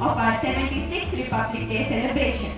of our 76th Republic Day celebration.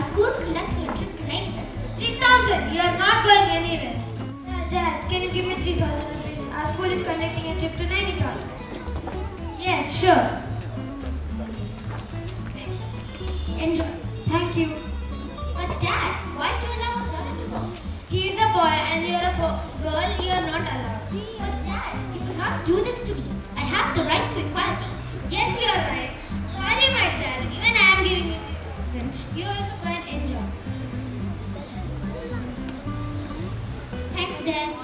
School's conducting a trip to Nashville. 3,000! You are not going anywhere. Dad, can you give me 3,000 rupees? Our school is conducting a trip to Nainital. Yes, sure. Enjoy. Thank you. But Dad, why do you allow a brother to go? He is a boy and you are a girl, you are not allowed. But Dad, you cannot do this to me. I have the right to equality. Yes, you are right. Sorry, my child. Even I am giving you 3,000. You also go and enjoy. Thanks, Dad.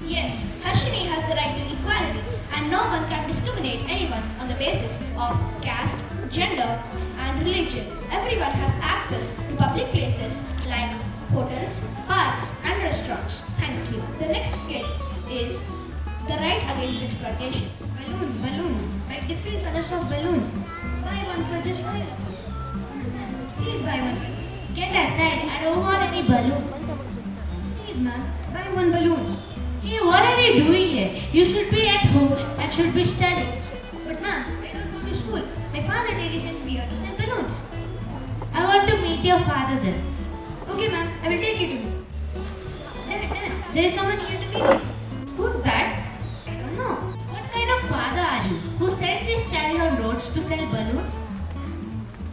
Yes, Harshini has the right to equality and no one can discriminate anyone on the basis of caste, gender and religion. Everyone has access to public places like hotels, parks and restaurants. Thank you. The next skill is the right against exploitation. Balloons. Buy different colors of balloons. Buy one for just 5 of us. Please buy one. Get aside, I don't want any balloon. Please ma'am, buy one balloon. Hey, what are you doing here? You should be at home and should be studying. But ma'am, I don't go to school. My father daily sends me here to sell balloons. I want to meet your father then. Okay ma'am, I will take you to him. There is someone here to meet me. Who's that? I don't know. What kind of father are you who sends his child on roads to sell balloons?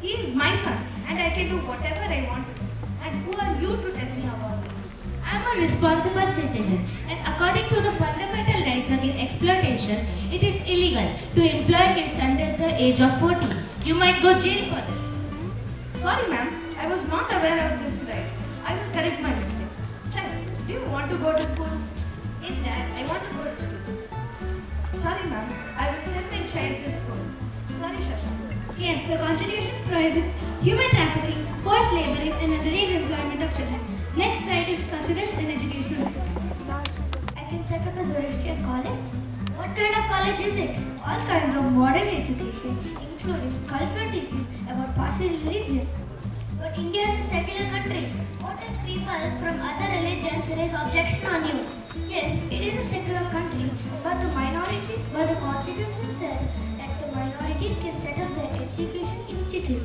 He is my son and I can do whatever I want to do. And who are you to tell me about this? I am a responsible citizen and according to the fundamental rights against exploitation, it is illegal to employ kids under the age of 14. You might go jail for this. Sorry ma'am, I was not aware of this right. I will correct my mistake. Child, do you want to go to school? Yes dad, I want to go to school. Sorry ma'am, I will send my child to school. Sorry Shasha. Yes, the Constitution prohibits human trafficking, forced laboring and underage employment of children. Next right is cultural and educational. I can set up a Zoroastrian college. What kind of college is it? All kinds of modern education, including cultural teaching about Parsi religion. But India is a secular country. What if people from other religions raise objection on you? Yes, it is a secular country, but the Constitution says that the minorities can set up their education institute.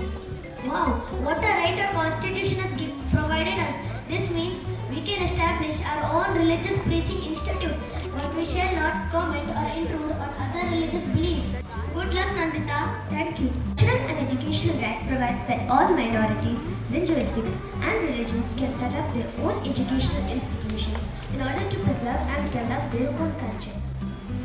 Wow, what a right our Constitution has provided us. This means we can establish our own religious preaching institute, but we shall not comment or intrude on other religious beliefs. Good luck, Nandita. Thank you. Cultural and educational right provides that all minorities, linguistics and religions can set up their own educational institutions in order to preserve and develop their own culture.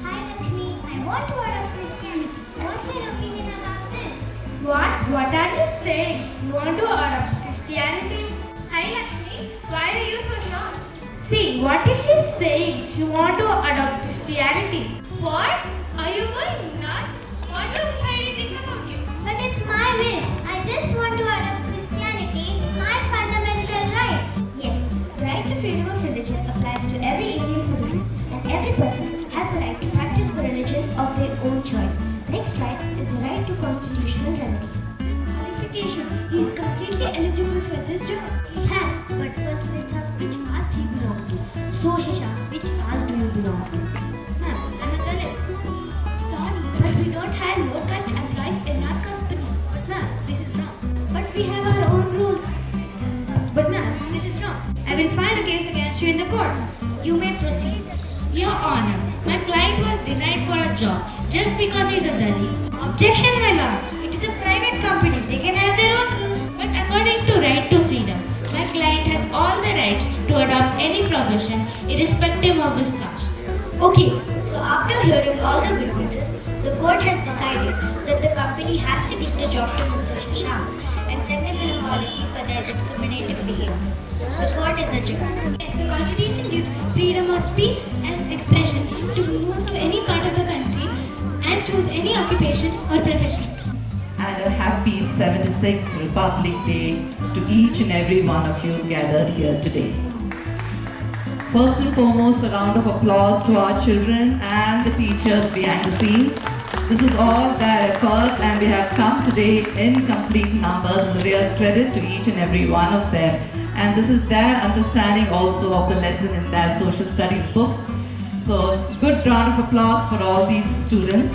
Hi Lakshmi, I want to adopt Christianity. What's your opinion about this? What are you saying? You want to adopt Christianity? Hi Lakshmi, why are you so shocked? See, what is she saying? She want to adopt Christianity. What? Are you going nuts? What does society think about you? But it's my wish. I just want to adopt Christianity. It's my fundamental right. Yes, the right to freedom of religion applies to every Indian citizen and every person has the right to practice the religion of their own choice. Next right is the right to constitutional remedies. Qualification. He is completely eligible for this job. He has, but first let's ask which caste he belongs to. So Shisha, which caste do you belong to? Ma'am, I'm a Dalit. Sorry, but we don't have low caste employees in our company. But ma'am, this is wrong. But we have our own rules. But ma'am, this is wrong. I will file a case against you in the court. You may proceed. Your Honor, my client was denied for a job just because he is a Dalit. Objection, my lord. It is a private company. They can have their own rules. But according to right to freedom, My client has all the rights to adopt any profession irrespective of his caste. Okay, so after hearing all the witnesses, the court has decided that the company has to give the job to Mr. Shashank and send him an apology for their discriminative behavior. The court is adjourned. Yes, the Constitution gives freedom of speech and expression to move to any part of the country and choose any occupation or profession. And a happy 76th Republic Day to each and every one of you gathered here today. First and foremost, a round of applause to our children and the teachers behind the scenes. This is all their efforts, and we have come today in complete numbers. It's a real credit to each and every one of them. And this is their understanding also of the lesson in their social studies book. So, good round of applause for all these students.